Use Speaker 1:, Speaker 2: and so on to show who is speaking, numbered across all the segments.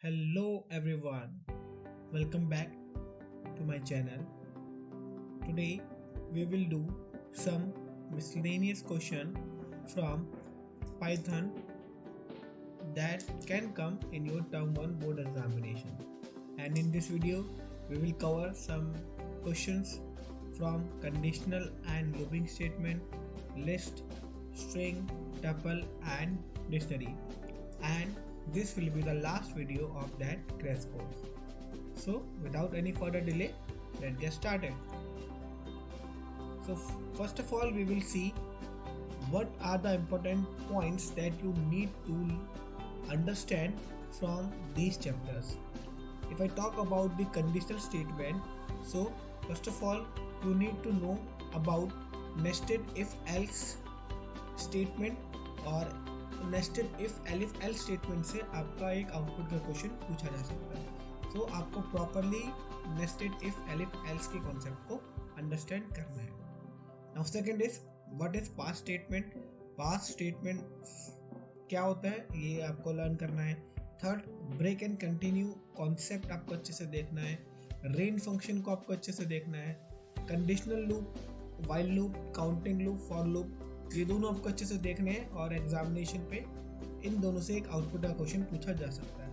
Speaker 1: Hello everyone, welcome back to my channel. Today we will do some miscellaneous question from Python that can come in your term 1 board examination. And in this video we will cover some questions from conditional and looping statement, list, string, tuple and dictionary. And this will be the last video of that crash course. So without any further delay, let's get started. So first of all, we will see what are the important points that you need to understand from these chapters. If I talk about the conditional statement, so first of all you need to know about nested if else statement और nested if else statement से आपका एक output का question पूछा जा सकता है. तो आपको प्रॉपरली नेस्टेड इफ एल्स के कॉन्सेप्ट को अंडरस्टैंड करना है. Now second is what is pass statement. Pass statement क्या होता है ये आपको लर्न करना है. Third, break and continue concept आपको अच्छे से देखना है. रेंज फंक्शन को आपको अच्छे से देखना है. Conditional loop, while loop, counting loop, for loop, ये दोनों आपको अच्छे से देखने हैं और एग्जामिनेशन पे इन दोनों से एक आउटपुट का क्वेश्चन पूछा जा सकता है.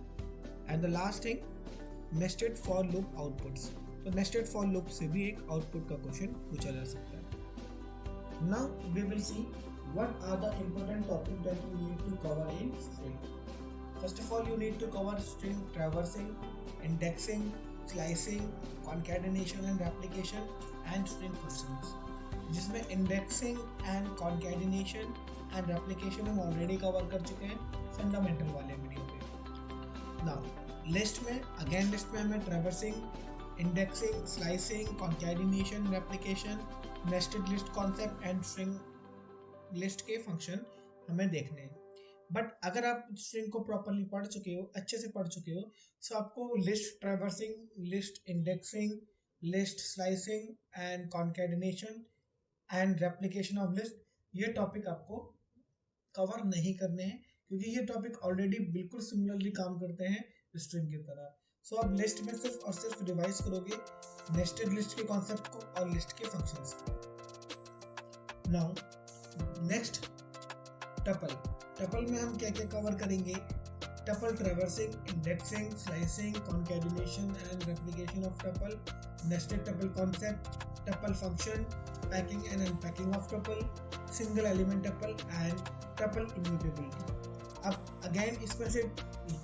Speaker 1: And the last thing, nested for loop outputs. तो नेस्टेड फॉर लूप से भी एक आउटपुट का क्वेश्चन पूछा जा सकता है. Now we will see what are the important topic that you need to cover in string. First of all you need to cover string traversing, indexing, slicing, concatenation and replication and string functions, जिसमें indexing and concatenation and replication हम already cover कर चुके हैं fundamental वाले video पे. Now list में हमें traversing, indexing, slicing, concatenation, replication, nested list concept and string list के फंक्शन हमें देखने हैं. बट अगर आप स्ट्रिंग को प्रॉपरली पढ़ चुके हो, अच्छे से पढ़ चुके हो, तो आपको list traversing, list indexing, list slicing and concatenation and replication of list ये टॉपिक आपको कवर नहीं करने हैं, क्योंकि ये टॉपिक ऑलरेडी बिल्कुल सिमिलरली काम करते हैं स्ट्रिंग की तरह. सो आप लिस्ट में सिर्फ और सिर्फ रिवाइज करोगे नेस्टेड लिस्ट के कॉन्सेप्ट को और लिस्ट के फंक्शंस को. Now next, tuple. टपल में हम क्या क्या कवर करेंगे? Tuple traversing, indexing, slicing, concatenation and replication of tuple, nested tuple concept, tuple function, packing and unpacking of tuple, single element tuple and tuple immutability. अब again इसमें से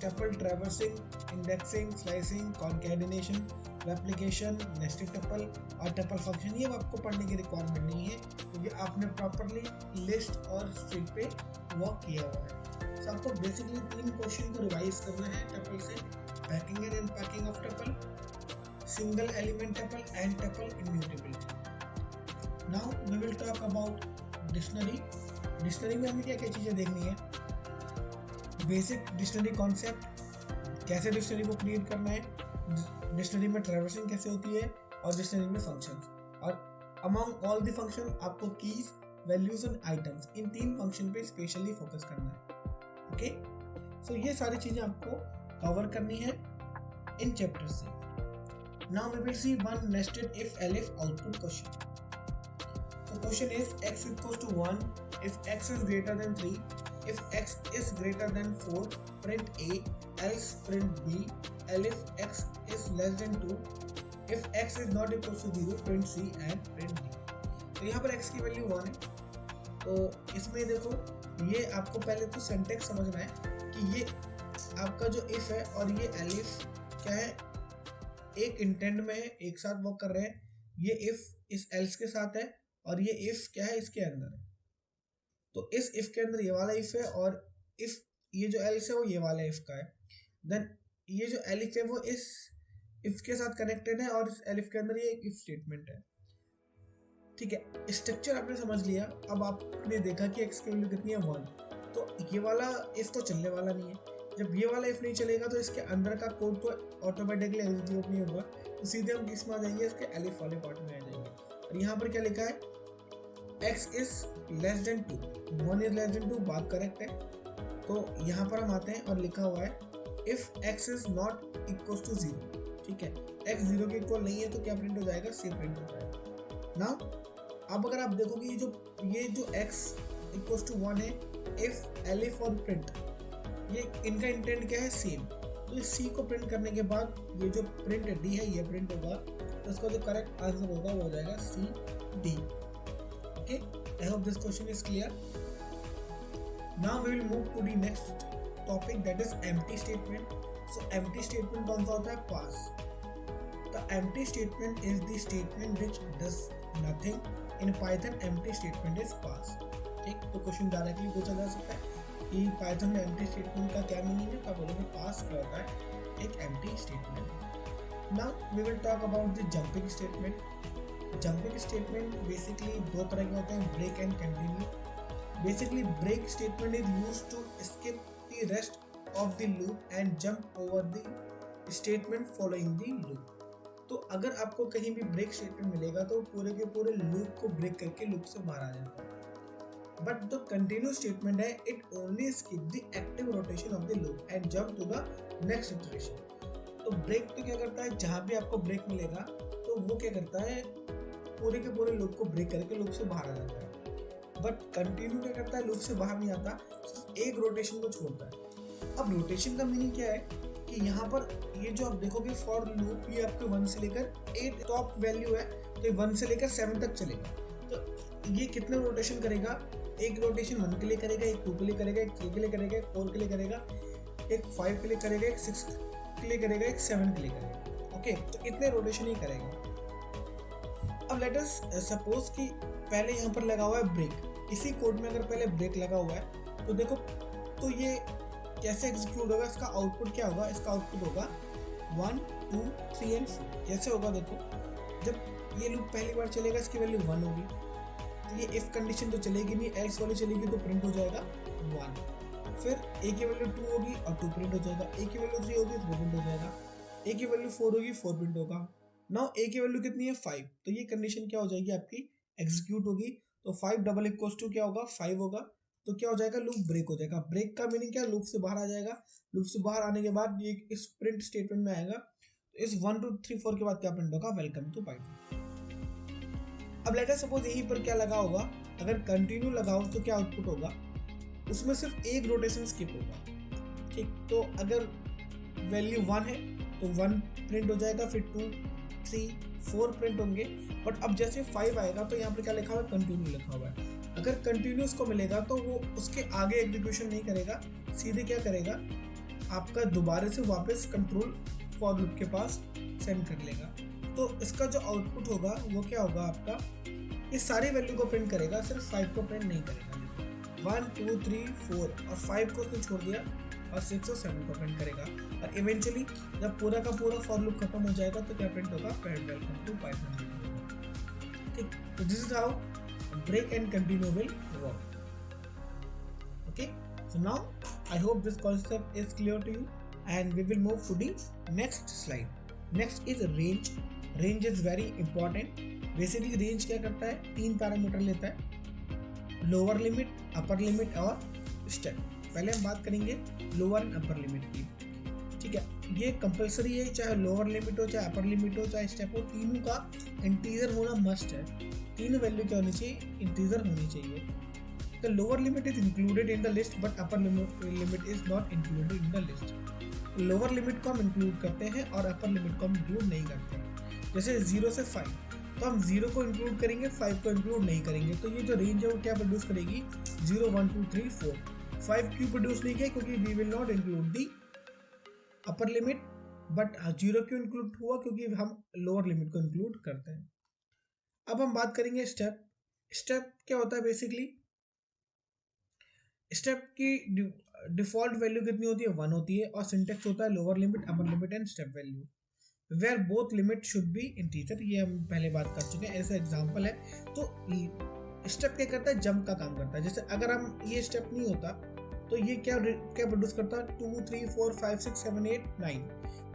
Speaker 1: tuple traversing, indexing, slicing, concatenation, replication, nested tuple और tuple function ये आपको पढ़ने की requirement नहीं है, क्योंकि आपने प्रॉपरली लिस्ट और स्ट्रिंग पे वर्क किया हुआ है. तो आपको बेसिकली 3 क्वेश्चन को रिवाइज करना है tuple से: packing and unpacking of tuple, single element tuple and tuple immutability. Now we will talk about dictionary. Dictionary में हमें क्या क्या चीज़ें देखनी है? बेसिक डिक्शनरी कॉन्सेप्ट, कैसे डिक्शनरी को क्रिएट करना है, डिक्शनरी में ट्रैवर्सिंग कैसे होती है और डिक्शनरी में फंक्शंस, और अमंग ऑल द फंक्शन आपको keys, values and items, in 3 function पे स्पेशली फोकस करना है. ओके, सो ये सारी चीज़ें आपको कवर करनी है इन चैप्टर से. Now we will see one nested if elif output question. The question is x equals to 1 if x is greater than 3, if x is greater than 4 print a, else print b, elif x is less than 2, if x is not equals to 0 print c and print d. तो यहाँ पर x की value 1 है. तो इसमें देखो ये आपको पहले तो सिंटैक्स समझना है कि ये आपका जो if है और ये elif क्या है, एक इंटेंड में एक साथ वर्क कर रहे हैं. ये इफ इस एल्स के साथ है और ये इफ क्या है इसके अंदर है. तो इस इफ के अंदर ये वाला इफ है और इफ ये जो एल्स है वो ये वाला इफ का है. देन ये जो एलिफ है वो इस इफ के साथ कनेक्टेड है और इस एलिफ के अंदर ये एक इफ स्टेटमेंट है. ठीक है, स्ट्रक्चर आपने समझ लिया. अब आपने देखा कि एक्स की वैल्यू कितनी है 1, तो ये वाला इफ तो चलने वाला नहीं है. जब ये वाला इफ नहीं चलेगा तो इसके अंदर का कोड तो ऑटोमेटिकली एग्जीक्यूट नहीं होगा, तो सीधे हम किस में आ जाएंगे, इसके एलिफ वाले पार्ट में आ जाएंगे. और यहाँ पर क्या लिखा है, x is less than 2, 1 is less than 2, बात करेक्ट है. तो यहाँ पर हम आते हैं और लिखा हुआ है if x is not equal to 0, ठीक है, x 0 के इक्वल नहीं है तो क्या प्रिंट हो जाएगा, C प्रिंट हो जाएगा। नाउ अब अगर आप देखोगे ये जो x इक्वल टू 1 है, इफ elif और प्रिंट, ये इनका इंटेंट क्या है, सेम। तो इस C को प्रिंट करने के बाद ये जो प्रिंट D है ये प्रिंट होगा, तो इसका जो करेक्ट आंसर होगा वो हो जाएगा C D। Okay, I hope this question is clear. Now we will move to the next topic, that is empty statement. So empty statement कौन सा होता है, pass. The empty statement is the statement which does nothing. In Python empty statement is pass. ठीक, तो question directly पूछा जा सकता है कि पाइथन में एम्प्टी स्टेटमेंट का क्या मीनिंग है, तो बोलोगे पास क्या होता है, एक empty statement. Now we will talk about the jumping statement. Jumping statement basically दो तरह के होते हैं, break and continue. Basically break statement is used to skip the rest of the loop and jump over the statement following the loop. तो अगर आपको कहीं भी ब्रेक स्टेटमेंट मिलेगा तो पूरे के पूरे लूप को ब्रेक करके लूप से बाहर आ जाता है। बट जो कंटिन्यू स्टेटमेंट है, it only skip the active rotation of the loop and jump to the next iteration. तो ब्रेक तो क्या करता है, जहां भी आपको ब्रेक मिलेगा तो वो क्या करता है, पूरे के पूरे लूप को ब्रेक करके लूप से बाहर आ जाता है। बट कंटिन्यू क्या करता है, लूप से बाहर नहीं आता, सिर्फ एक रोटेशन को छोड़ता है। अब रोटेशन का मीनिंग क्या है कि यहाँ पर ये जो आप देखोगे फॉर लूप, ये आपके 1 से लेकर 8 टॉप वैल्यू है, तो 1 से लेकर 7 तक चलेगा। तो ये कितने रोटेशन करेगा, एक रोटेशन 1 के लिए करेगा, एक 2 के लिए करेगा, एक 3 के लिए करेगा, एक 4 के लिए करेगा, एक 5 के लिए करेगा, एक 6 के लिए करेगा, एक 7 के लिए करेगा। ओके, तो इतने रोटेशन ही करेगा। अब लेट अस सपोज कि पहले यहाँ पर लगा हुआ है ब्रेक। इसी कोड में अगर पहले ब्रेक लगा हुआ है तो देखो, तो ये कैसे एग्जीक्यूट होगा, इसका आउटपुट क्या होगा, इसका आउटपुट होगा 1 2 3 एंड 4। कैसे होगा देखो, जब ये लूप पहली बार चलेगा इसकी वैल्यू 1 होगी, तो ये इफ कंडीशन तो चलेगी नहीं, एल्स वाली चलेगी तो प्रिंट हो जाएगा 1। फिर a की वैल्यू 2 होगी और 2 प्रिंट हो जाएगा, a की वैल्यू 3 होगी 3 प्रिंट हो जाएगा, a की वैल्यू 4 होगी 4 प्रिंट होगा। नाउ a की वैल्यू कितनी है, 5, तो ये कंडीशन क्या हो जाएगी आपकी, एग्जीक्यूट होगी। तो 5 डबल इक्वल्स टू क्या होगा, 5 होगा, तो क्या हो जाएगा, लूप ब्रेक हो जाएगा। ब्रेक का मीनिंग क्या है, लूप से बाहर आ जाएगा। लूप से बाहर आने के बाद ये इस प्रिंट स्टेटमेंट में आएगा, तो इस 1 2 3 4 के बाद क्या प्रिंट होगा, वेलकम टू पाइथन। अब लेट अस सपोज यहीं पर क्या लगा होगा, अगर कंटिन्यू लगाओ तो क्या आउटपुट होगा, उसमें सिर्फ एक रोटेशन स्किप होगा। ठीक, तो अगर वैल्यू 1 है तो 1 प्रिंट हो जाएगा, फिर 2 3 4 प्रिंट होंगे। बट अब जैसे 5 आएगा तो यहाँ पर क्या लिखा हुआ है, कंटिन्यू लिखा हुआ है। अगर कंटिन्यूस को मिलेगा तो वो उसके आगे एग्जीक्यूशन नहीं करेगा, सीधे क्या करेगा, आपका दोबारा से वापस कंट्रोल फॉर लूप के पास सेंड कर लेगा। तो इसका जो आउटपुट होगा वो क्या होगा आपका, इस सारी वैल्यू को प्रिंट करेगा, सिर्फ 5 को प्रिंट नहीं करेगा। 1 2 3 4 और 5 को उसने छोड़ दिया और 6 और 7 को प्रिंट करेगा। और इवेंचुअली जब पूरा का पूरा फॉर लूप खत्म हो जाएगा तो क्या प्रिंट होगा, वेलकम टू पाइथन। ठीक, तो this is how break and continue will work. Okay, so now I hope this concept is clear to you, and we will move to the next slide. Next is range. Range is very important. Basically range क्या करता है, 3 parameter लेता है, lower limit, upper limit और step. पहले हम बात करेंगे लोअर एंड अपर लिमिट की। ठीक है, ये कंपलसरी है, चाहे लोअर लिमिट हो, चाहे अपर लिमिट हो, चाहे स्टेप हो, तीनों का इंटीजर होना मस्ट है। तीन वैल्यू क्या होनी चाहिए, इंटीजर होनी चाहिए। The lower limit is included in the list but upper limit is not included in the list. Lower limit को हम इंक्लूड करते हैं और अपर लिमिट को हम इंक्लूड नहीं करते हैं। जैसे 0 से 5, तो हम 0 को इंक्लूड करेंगे, 5 को इंक्लूड नहीं करेंगे। तो ये जो रेंज है वो क्या प्रोड्यूस करेगी, 0 1 2 3 4। 5 क्यों प्रोड्यूस नहीं किया, क्योंकि we will not include the upper limit. But 0 क्यों इंक्लूड हुआ, क्योंकि हम लोअर लिमिट को इंक्लूड करते हैं। अब हम बात करेंगे स्टेप। स्टेप क्या होता है, बेसिकली स्टेप की डिफॉल्ट वैल्यू कितनी होती है, 1 होती है, और सिंटेक्स होता है lower limit, upper limit and step value where both limit should be integer. ये हम पहले बात कर चुके हैं, ऐसा एग्जांपल है। तो स्टेप क्या करता है, जंप का काम करता है। जैसे अगर हम ये स्टेप नहीं होता तो ये क्या प्रोड्यूस करता है, 2 3 4 5 6 7 8 9।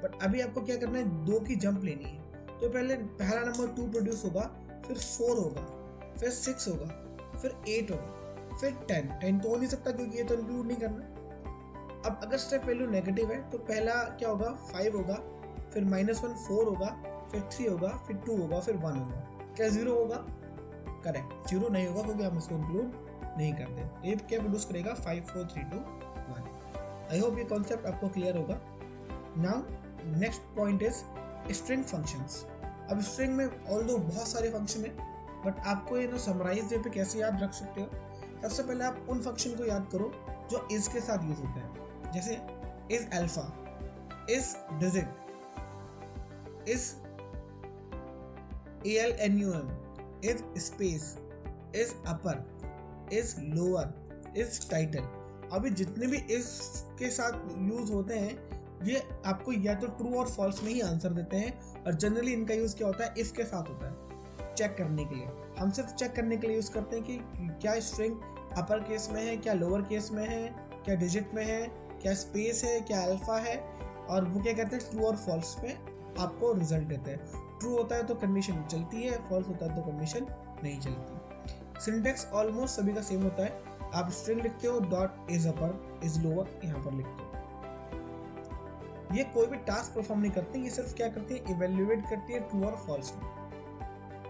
Speaker 1: बट अभी आपको क्या करना है, 2 की जंप लेनी है। तो पहले पहला नंबर 2 प्रोड्यूस होगा, फिर 4 होगा, फिर 6 होगा, फिर 8 होगा, फिर 10 तो हो नहीं सकता क्योंकि ये तो इंक्लूड नहीं करना। अब अगर स्टेप वैल्यू नेगेटिव है तो पहला क्या होगा 5 होगा, फिर -1 4 होगा, फिर 3 होगा, फिर 2 होगा, फिर 1 होगा। क्या 0 होगा? करेक्ट, 0 नहीं होगा क्योंकि हम इसको इंक्लूड नहीं करते। ये क्या प्रोड्यूस करेगा 5 4 3 2 1। आई होप ये कॉन्सेप्ट आपको क्लियर होगा। Now next point is string functions. अब स्ट्रिंग में ऑल्दो बहुत सारे फंक्शन है, बट आपको ये ना समराइज वे पे कैसे याद रख सकते हो। सबसे पहले आप उन फंक्शन को याद करो जो इज के साथ यूज होते हैं, जैसे is alpha, is digit, is ALNUM, is space, is upper, is lower, is title. अभी जितने भी इज के साथ यूज होते हैं ये आपको या तो ट्रू और फॉल्स में ही आंसर देते हैं, और जनरली इनका यूज क्या होता है इफ के साथ होता है, चेक करने के लिए। हम सिर्फ चेक करने के लिए यूज करते हैं कि क्या स्ट्रिंग अपर केस में है, क्या लोअर केस में है, क्या डिजिट में है, क्या स्पेस है, क्या अल्फा है, और वो क्या कहते हैं ट्रू और फॉल्स में आपको रिजल्ट देते हैं। ट्रू होता है तो कंडीशन चलती है, फॉल्स होता है तो कंडीशन नहीं चलती। सिंटेक्स ऑलमोस्ट सभी का सेम होता है। आप स्ट्रिंग लिखते हो dot is upper is lower यहाँ पर लिखते हो। ये कोई भी टास्क परफॉर्म नहीं करते, ये सिर्फ क्या करती है इवेल्युएट करती है ट्रू और फॉल्स में।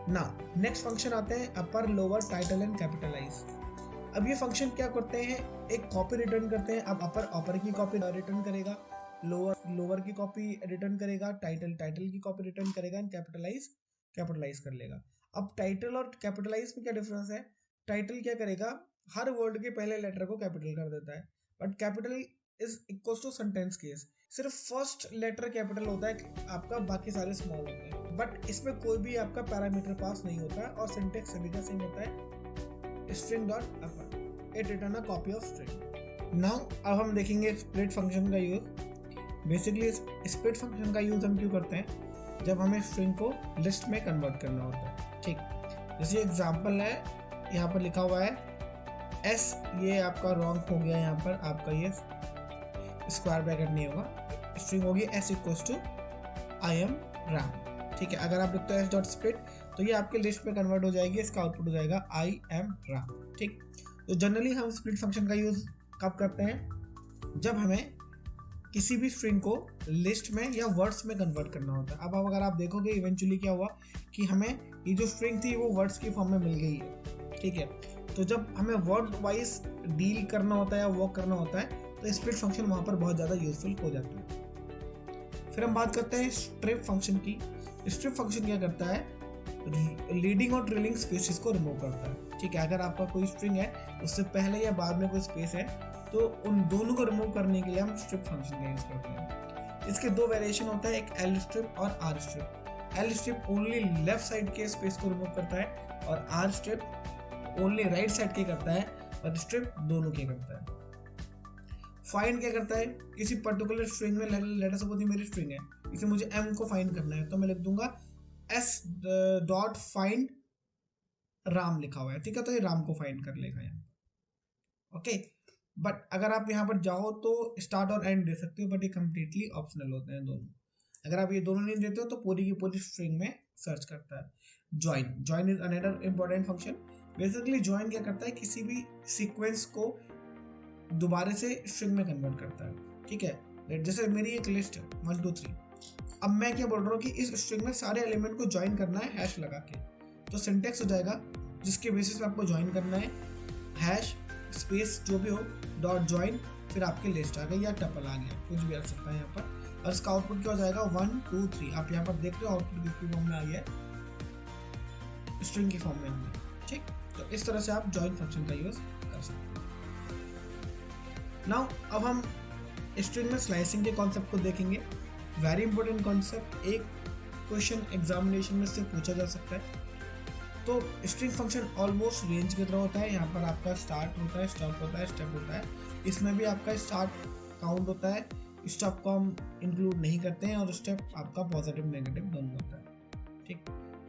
Speaker 1: नाउ नेक्स्ट फंक्शन आते हैं upper lower title and capitalize. अब ये फंक्शन क्या करते हैं, एक कॉपी रिटर्न करते हैं। अब अपर की कॉपी रिटर्न करेगा, लोअर की कॉपी रिटर्न करेगा, टाइटल की कॉपी रिटर्न करेगा, एंड कैपिटलाइज कर लेगा। अब टाइटल और कैपिटलाइज में क्या डिफरेंस है, टाइटल क्या करेगा हर वर्ड के पहले लेटर को कैपिटल कर देता है, but capital is equal to sentence case, सिर्फ फर्स्ट लेटर कैपिटल होता है आपका, बाकी सारे स्मॉल होते हैं। बट इसमें कोई भी आपका पैरामीटर पास नहीं होता है, और सिंटेक्स सभी का सेम होता है, string dot upper it return a copy of string. Now अब हम देखेंगे स्प्लिट फंक्शन का यूज। बेसिकली स्प्लिट फंक्शन का यूज हम क्यों करते हैं, जब हमें स्ट्रिंग को लिस्ट में कन्वर्ट करना होता है। ठीक, जैसे एग्जांपल है यहाँ पर लिखा हुआ है एस, ये आपका रॉन्ग हो गया, यहाँ पर आपका ये स्क्वायर ब्रैकेट नहीं होगा, स्ट्रिंग होगी S equals to I am Ram. ठीक है, अगर आप लिखते हो एस डॉट स्प्लिट तो ये आपके लिस्ट में कन्वर्ट हो जाएगी, इसका आउटपुट हो जाएगा आई एम राम। ठीक, तो जनरली हम स्प्लिट फंक्शन का यूज कब करते हैं, जब हमें किसी भी स्ट्रिंग को लिस्ट में या वर्ड्स में कन्वर्ट करना होता है। अब अगर आप देखोगे इवेंचुअली क्या हुआ कि हमें ये जो स्ट्रिंग थी वो वर्ड्स की फॉर्म में मिल गई है। ठीक है, तो जब हमें वर्ड वाइज डील करना होता है या वर्क करना होता है तो स्प्लिट फंक्शन वहाँ पर बहुत ज़्यादा यूजफुल हो जाता है। फिर हम बात करते हैं स्ट्रिप फंक्शन की। स्ट्रिप फंक्शन क्या करता है, लीडिंग और ट्रेलिंग स्पेसेस को रिमूव करता है। ठीक है, अगर आपका कोई स्ट्रिंग है उससे पहले या बाद में कोई स्पेस है तो उन दोनों को रिमूव करने के लिए हम स्ट्रिप फंक्शन का यूज करते हैं। इसके दो वेरिएशन होता है, एक एल स्ट्रिप और R strip. L strip only left side के स्पेस को रिमूव करता है, और R strip only right side के करता है, और स्ट्रिप दोनों के करता है। फाइंड क्या करता है, किसी पर्टिकुलर स्ट्रिंग में लेटर सपोज मेरी स्ट्रिंग है, इसे मुझे एम को फाइंड करना है तो मैं लिख दूंगा एस डॉट फाइंड राम लिखा हुआ है। ठीक है, तो ये राम को फाइंड कर लेगा यहाँ। ओके, बट अगर आप यहाँ पर जाओ तो स्टार्ट और एंड दे सकते हो, बट ये कंप्लीटली ऑप्शनल होते हैं दोनों। अगर आप ये दोनों नहीं देते हो तो पूरी की पूरी स्ट्रिंग में सर्च करता है। Join is another important function. Basically join क्या करता है, किसी भी सीक्वेंस को दोबारा से स्ट्रिंग में कन्वर्ट करता है। ठीक है, जैसे मेरी एक लिस्ट है 1 2 3, अब मैं क्या बोल रहा हूँ कि इस स्ट्रिंग में सारे एलिमेंट को ज्वाइन करना है हैश लगा के, तो सिंटेक्स हो जाएगा जिसके बेसिस पे आपको ज्वाइन करना है, हैश स्पेस जो भी हो डॉट ज्वाइन, फिर आपकी लिस्ट आ गई या टपल आ गया, कुछ भी आ सकता है यहाँ पर, और इसका आउटपुट क्या हो जाएगा 1 2 3। आप यहाँ पर देख रहे हो आउटपुट किसकी फॉर्म में आ गया, स्ट्रिंग की फॉर्म में। ठीक, तो इस तरह से आप ज्वाइन फंक्शन का यूज कर सकते हैं। नाउ अब हम स्ट्रिंग में स्लाइसिंग के कॉन्सेप्ट को देखेंगे। वेरी इंपॉर्टेंट कॉन्सेप्ट, एक क्वेश्चन एग्जामिनेशन में से पूछा जा सकता है। तो स्ट्रिंग फंक्शन ऑलमोस्ट रेंज की तरह होता है। यहाँ पर आपका स्टार्ट होता है, स्टॉप होता है, स्टेप होता है। इसमें भी आपका स्टार्ट काउंट होता है, स्टॉप को हम इंक्लूड नहीं करते हैं, और स्टेप आपका पॉजिटिव नेगेटिव दोनों होता है। ठीक,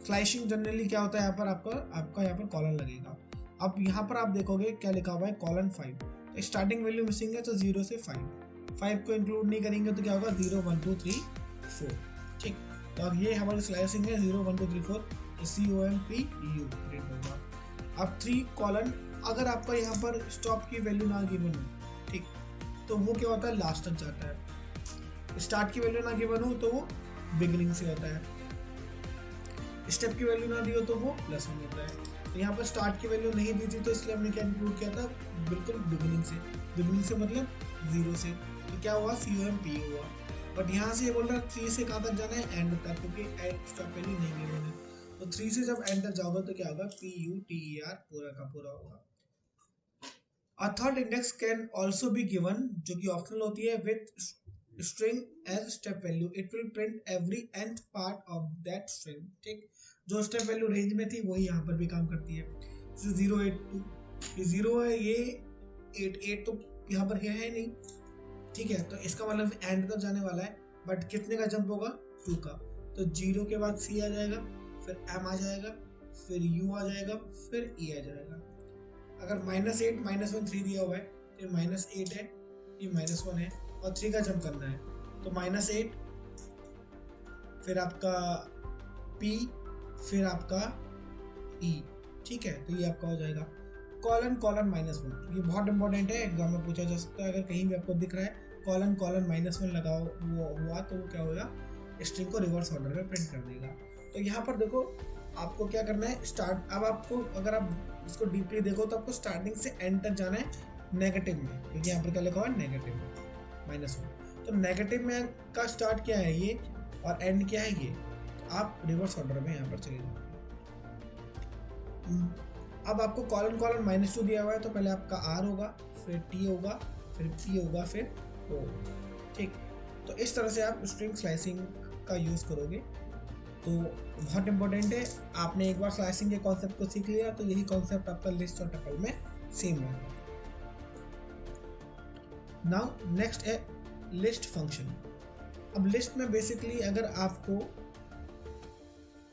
Speaker 1: स्लाइसिंग जनरली क्या होता है, यहाँ पर आपका यहाँ पर कॉलन लगेगा। अब यहाँ पर आप देखोगे क्या लिखा हुआ है कॉलन 5, तो स्टार्टिंग वैल्यू मिसिंग है तो 0 से 5 को इंक्लूड नहीं करेंगे तो क्या होगा 0 1 2 3 4। ठीक, तो अब ये हमारी स्लाइसिंग है 0 1 2 3 4, COMPU प्रिंट होगा। अब 3 कॉलन, अगर आपका यहाँ पर स्टॉप की वैल्यू ना गिवन हो, ठीक, तो वो क्या होता है, लास्ट तक जाता है। स्टार्ट की वैल्यू ना गिवन हो तो वो बिगिनिंग से होता है, स्टेप की वैल्यू ना दी हो तो वो प्लस वन होता है। तो यहाँ पर स्टार्ट की वैल्यू नहीं दी थी तो इसलिए हमने क्या इंक्लूड किया था, बिल्कुल बिगिनिंग से। बिगिनिंग से मतलब जीरो से, तो क्या हुआ, COMP हुआ। बट यहाँ से ये बोल रहा है 3 से कहाँ तक जाना है, एंड तक, क्योंकि एंड स्टॉप वैल्यू नहीं गिवन है। तो 3 से जब एंड तक जाओगे तो क्या होगा, PUTER पूरा का पूरा होगा। A third index can also be given, जो कि ऑप्शनल होती है, with string as step value. It will print every nth part of that string. ठीक, जो स्टेप वैल्यू रेंज में थी वही यहाँ पर भी काम करती है। जैसे 082, ये 0 है, ये 88 तो यहाँ पर है नहीं, ठीक है। तो इसका मतलब एंड तक जाने वाला है, बट कितने का जंप होगा, 2 का। तो 0 के बाद C आ जाएगा, फिर M आ जाएगा, फिर U आ जाएगा, फिर E आ जाएगा। अगर -8 -1 3 दिया हुआ है तो ये -8 है, ये -1 है, और 3 का जंप करना है तो -8, फिर आपका P, फिर आपका E, ठीक है। तो ये आपका हो जाएगा कॉलन कॉलन -1। ये बहुत इंपॉर्टेंट है, एग्जाम में पूछा जा सकता है। अगर कहीं भी आपको दिख रहा है कॉलन कॉलन -1 लगाओ वो हुआ तो वो क्या होगा, स्ट्रिंग को रिवर्स ऑर्डर में प्रिंट कर देगा। तो यहाँ पर देखो आपको क्या करना है, स्टार्ट, अब आपको अगर आप इसको डीपली देखो तो आपको स्टार्टिंग से एंड तक जाना है नेगेटिव में, क्योंकि यहाँ पर क्या लिखा हुआ है, नेगेटिव में -1। तो नेगेटिव में का स्टार्ट क्या है ये, और एंड क्या है ये, तो आप रिवर्स ऑर्डर में यहाँ पर चले जाओ। अब आपको कॉलन कॉलन -2 दिया हुआ है, तो पहले आपका R होगा, फिर T होगा, फिर P होगा, फिर O, ठीक। तो इस तरह से आप स्ट्रिंग स्लाइसिंग का यूज़ करोगे, तो बहुत इंपॉर्टेंट है। आपने एक बार स्लाइसिंग के कॉन्सेप्ट को सीख लिया तो यही कॉन्सेप्ट आपका लिस्ट और टपल में सेम रहेगा। नाउ नेक्स्ट है लिस्ट फंक्शन। अब लिस्ट में बेसिकली अगर आपको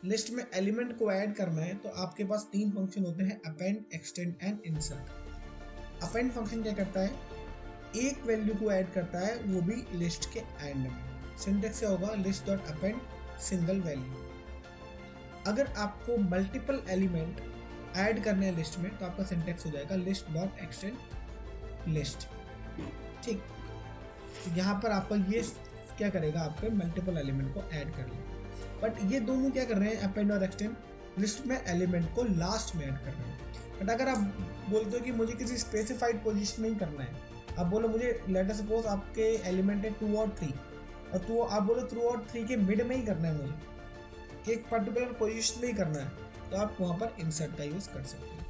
Speaker 1: लिस्ट में एलिमेंट को ऐड करना है तो आपके पास 3 फंक्शन होते हैं, append, extend and insert. Append function क्या करता है, एक वैल्यू को ऐड करता है, वो भी लिस्ट के एंड में। सिंटैक्स क्या होगा, list dot append single value. अगर आपको मल्टीपल एलिमेंट ऐड करने हैं लिस्ट में तो आपका सिंटैक्स हो जाएगा लिस्ट डॉट एक्सटेंड लिस्ट, ठीक। तो यहाँ पर आपका ये क्या करेगा, आपके मल्टीपल एलिमेंट को ऐड कर लेगा। बट ये दोनों क्या कर रहे हैं, अपेंड और एक्सटेंड, लिस्ट में एलिमेंट को लास्ट में ऐड कर रहे हैं। बट अगर आप बोलते हो कि मुझे किसी स्पेसिफाइड पोजीशन में ही करना है, आप बोलो मुझे लेट अस सपोज आपके एलिमेंट है 2 और 3, और तो आप बोलो 2 और 3 के मिड में ही करना है, मुझे एक पर्टिकुलर पोजीशन में ही करना है, तो आप वहाँ पर इंसर्ट का यूज़ कर सकते हैं।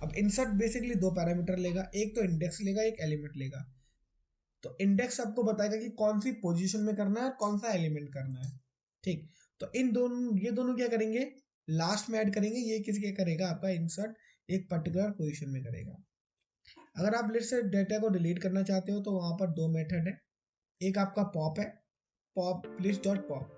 Speaker 1: अब इंसर्ट बेसिकली 2 पैरामीटर लेगा, एक तो इंडेक्स लेगा, एक एलिमेंट लेगा। तो इंडेक्स आपको बताएगा कि कौन सी पोजीशन में करना है, कौन सा एलिमेंट करना है, ठीक। तो ये दोनों क्या करेंगे, लास्ट में ऐड करेंगे। ये किसी क्या करेगा, आपका इंसर्ट एक पर्टिकुलर पोजीशन में करेगा। अगर आप लिस्ट से डेटा को डिलीट करना चाहते हो तो वहाँ पर 2 मेथड है, एक आपका पॉप है, पॉप लिस्ट डॉट पॉप,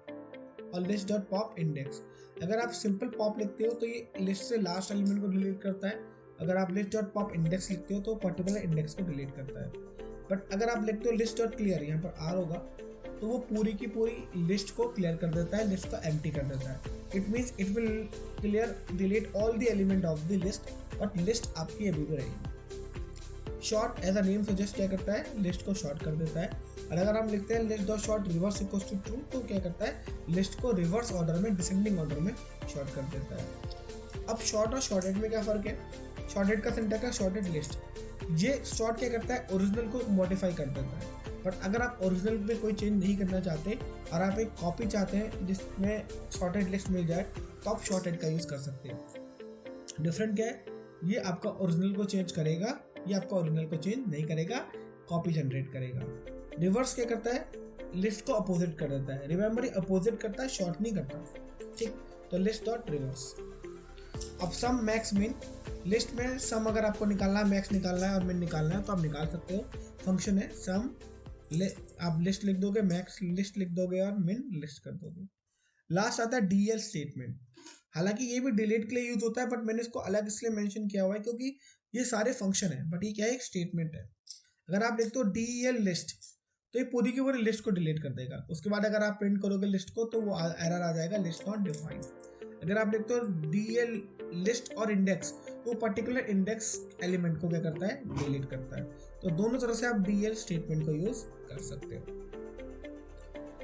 Speaker 1: और लिस्ट डॉट पॉप इंडेक्स। अगर आप सिंपल पॉप लिखते हो तो ये लिस्ट से लास्ट एलिमेंट को डिलीट करता है। अगर आप लिस्ट डॉट पॉप इंडेक्स लिखते हो तो पर्टिकुलर इंडेक्स को डिलीट करता है। बट अगर आप लिखते हो लिस्ट डॉट क्लियर, यहाँ पर R होगा, तो वो पूरी की पूरी लिस्ट को क्लियर कर देता है, लिस्ट को एम्प्टी कर देता है। It means it will clear delete all the element of the list, but list आपकी अभी भी रहेगी। Sort as a name suggest क्या करता है, लिस्ट को शॉर्ट कर देता है। और अगर हम लिखते हैं list dot sort reverse equals to true, तो क्या करता है, लिस्ट को रिवर्स ऑर्डर में, डिसेंडिंग ऑर्डर में शॉर्ट कर देता है। अब शॉर्ट और शॉर्टेड में क्या फ़र्क है, शॉर्टेड का सिंटैक्स है शॉर्टेड लिस्ट। ये शॉर्ट क्या करता है, ओरिजिनल को मॉडिफाई कर देता है। बट अगर आप ओरिजिनल में कोई चेंज नहीं करना चाहते और आप एक कॉपी चाहते हैं जिसमें शॉर्टेड लिस्ट मिल जाए, तो आप शॉर्टेड का यूज़ कर सकते हैं। डिफरेंट क्या है, ये आपका ओरिजिनल को चेंज करेगा, ये आपका ओरिजिनल को चेंज नहीं करेगा, कॉपी जनरेट करेगा। रिवर्स क्या करता है, लिस्ट को अपोजिट कर देता है। रिमेंबर, ये अपोजिट करता है, शॉर्ट नहीं करता, ठीक। तो लिस्ट डॉट रिवर्स। अब सम मैक्स मिन, लिस्ट में सम अगर आपको निकालना है, मैक्स निकालना है और मिन निकालना है तो आप निकाल सकते हो। फंक्शन है सम, आप लिस्ट लिख दोगे, मैक्स लिस्ट लिख दोगे और मिन लिस्ट कर दोगे। लास्ट आता है DL स्टेटमेंट। हालांकि ये भी डिलीट के लिए यूज होता है, बट मैंने इसको अलग इसलिए मेंशन किया हुआ है क्योंकि ये सारे फंक्शन है, बट ये क्या है, एक स्टेटमेंट है। अगर आप लिखते हो DEL लिस्ट तो ये पूरी की पूरी लिस्ट को डिलीट कर देगा। उसके बाद अगर आप प्रिंट करोगे लिस्ट को तो वो एरर आ जाएगा, लिस्ट नॉट डिफाइंड। अगर आप देखते हो DL लिस्ट और इंडेक्स, तो पर्टिकुलर इंडेक्स एलिमेंट को क्या करता है, डिलीट करता है। तो दोनों तरह से आप DL स्टेटमेंट को यूज कर सकते हो।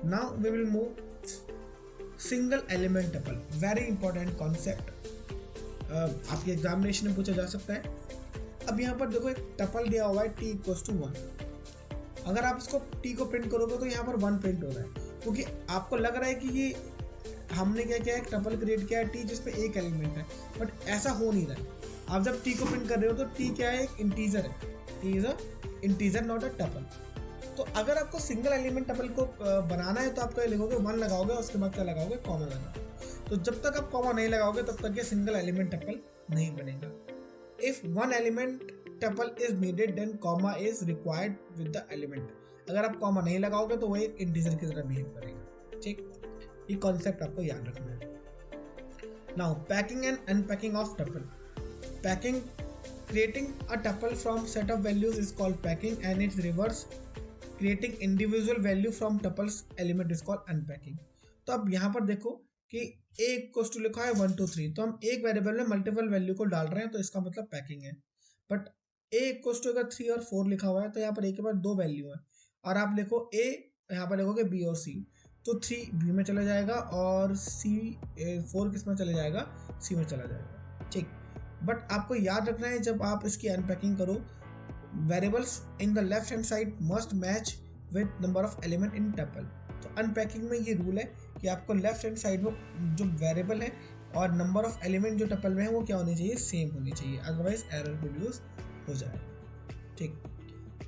Speaker 1: Now we will move single element tuple, very important concept, आपके एग्जामिनेशन में पूछा जा सकता है। अब यहाँ पर देखो एक टपल दिया हुआ है t = 1। अगर आप इसको t को प्रिंट करोगे तो यहाँ पर 1 प्रिंट हो रहा है, क्योंकि आपको लग रहा है कि ये हमने क्या किया है, एक टपल क्रिएट किया है t जिसमें एक एलिमेंट है, बट ऐसा हो नहीं रहा है। आप जब t को प्रिंट कर रहे हो तो t क्या है, एक इंटीजर है, t is a integer not a tuple. तो अगर आपको सिंगल एलिमेंट टपल को बनाना है तो आप क्या लिखोगे, 1 लगाओगे, उसके बाद क्या लगाओगे, कॉमा लगाओगे। तो जब तक आप कॉमा नहीं लगाओगे तब तक ये सिंगल एलिमेंट टपल नहीं बनेगा। If one element tuple is needed then comma is required with the element. अगर आप कॉमा नहीं लगाओगे तो वो एक इंटीजर की तरह बिहेव करेगा। ठीक, ये कॉन्सेप्ट आपको याद रखना है। Now packing and unpacking of tuple. Packing, creating a tuple from set of values is called packing, and its reverse, creating individual value from tuples element is called unpacking। तो अब यहाँ पर देखो कि a इक्वल्स टू लिखा है 1 2 3, तो हम एक वेरिएबल में मल्टीपल वैल्यू को डाल रहे हैं, तो इसका मतलब पैकिंग है। बट a इक्वल्स टू अगर 3 और 4 लिखा हुआ है तो यहाँ पर a के बाद 2 वैल्यू है, और आप लिखो a, यहाँ पर लिखोगे b और c, तो 3 b में चला जाएगा और 4 किस में चला जाएगा, c में चला जाएगा। ठीक, बट आपको याद रखना है जब आप इसकी अनपैकिंग करो, variables in the left hand side must match with number of element in tuple. तो अनपैकिंग में ये रूल है कि आपको लेफ्ट हैंड साइड में जो वेरिएबल है और नंबर ऑफ एलिमेंट जो टपल में है वो क्या होनी चाहिए, सेम होनी चाहिए, अदरवाइज एरर प्रोड्यूस हो जाएगा। ठीक,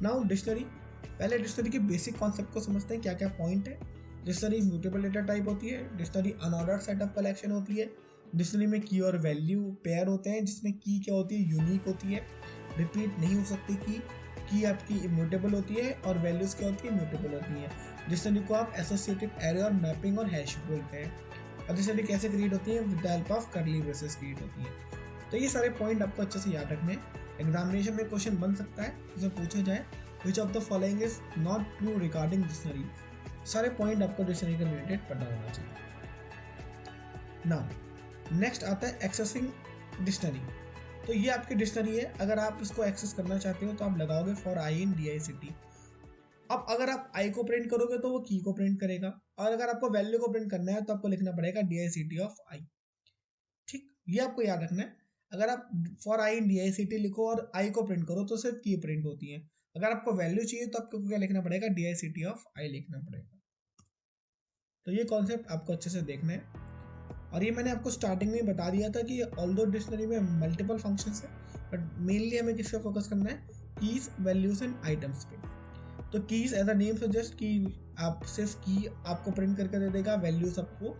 Speaker 1: नाउ डिक्शनरी। पहले डिक्शनरी के बेसिक कॉन्सेप्ट को समझते हैं, क्या क्या पॉइंट है। डिक्शनरी म्यूटेबल डेटा टाइप होती है, dictionary unordered set of collection होती है, डिक्शनरी में की और वैल्यू पेयर होते हैं, जिसमें की क्या होती है, यूनिक होती है, रिपीट नहीं हो सकती की आपकी इम्यूटेबल होती है, और वैल्यूज क्या होती है, म्यूटेबल होती है। डिक्शनरी को आप एसोसिएटेड एरे और मैपिंग और हैश बोलते हैं। और डिक्शनरी कैसे क्रिएट होती है, with the help of curly braces create होती है। तो ये सारे पॉइंट आपको अच्छे से याद रखने हैं। एग्जामिनेशन में क्वेश्चन बन सकता है, जिसमें पूछा जाए which of the following is not true regarding dictionary. सारे पॉइंट आपको डिक्शनरी के रिलेटेड पता होना चाहिए। नाउ नेक्स्ट आता है एक्सेसिंग डिक्शनरी। तो ये आपकी डिक्शनरी है, अगर आप इसको एक्सेस करना चाहते हो तो आप लगाओगे फॉर आई इन DICT। अब अगर आप आई को प्रिंट करोगे तो वो की को प्रिंट करेगा, और अगर आपको वैल्यू को प्रिंट करना है तो आपको लिखना पड़ेगा DICT ऑफ आई। ठीक, ये आपको याद रखना है। अगर आप फॉर आई इन DICT लिखो और आई को प्रिंट करो तो सिर्फ की प्रिंट होती है। अगर आपको वैल्यू चाहिए तो आपको क्या लिखना पड़ेगा, DICT ऑफ आई लिखना पड़ेगा। तो ये कॉन्सेप्ट आपको अच्छे से देखना है। और ये मैंने आपको स्टार्टिंग में बता दिया था कि ऑल्दो डिक्शनरी में मल्टीपल फंक्शंस है, बट मेनली हमें किस पे फोकस करना है, कीज, वैल्यूज एंड आइटम्स पे। तो keys as a name suggest कि आप सिर्फ की आपको प्रिंट करके दे देगा, वैल्यूज आपको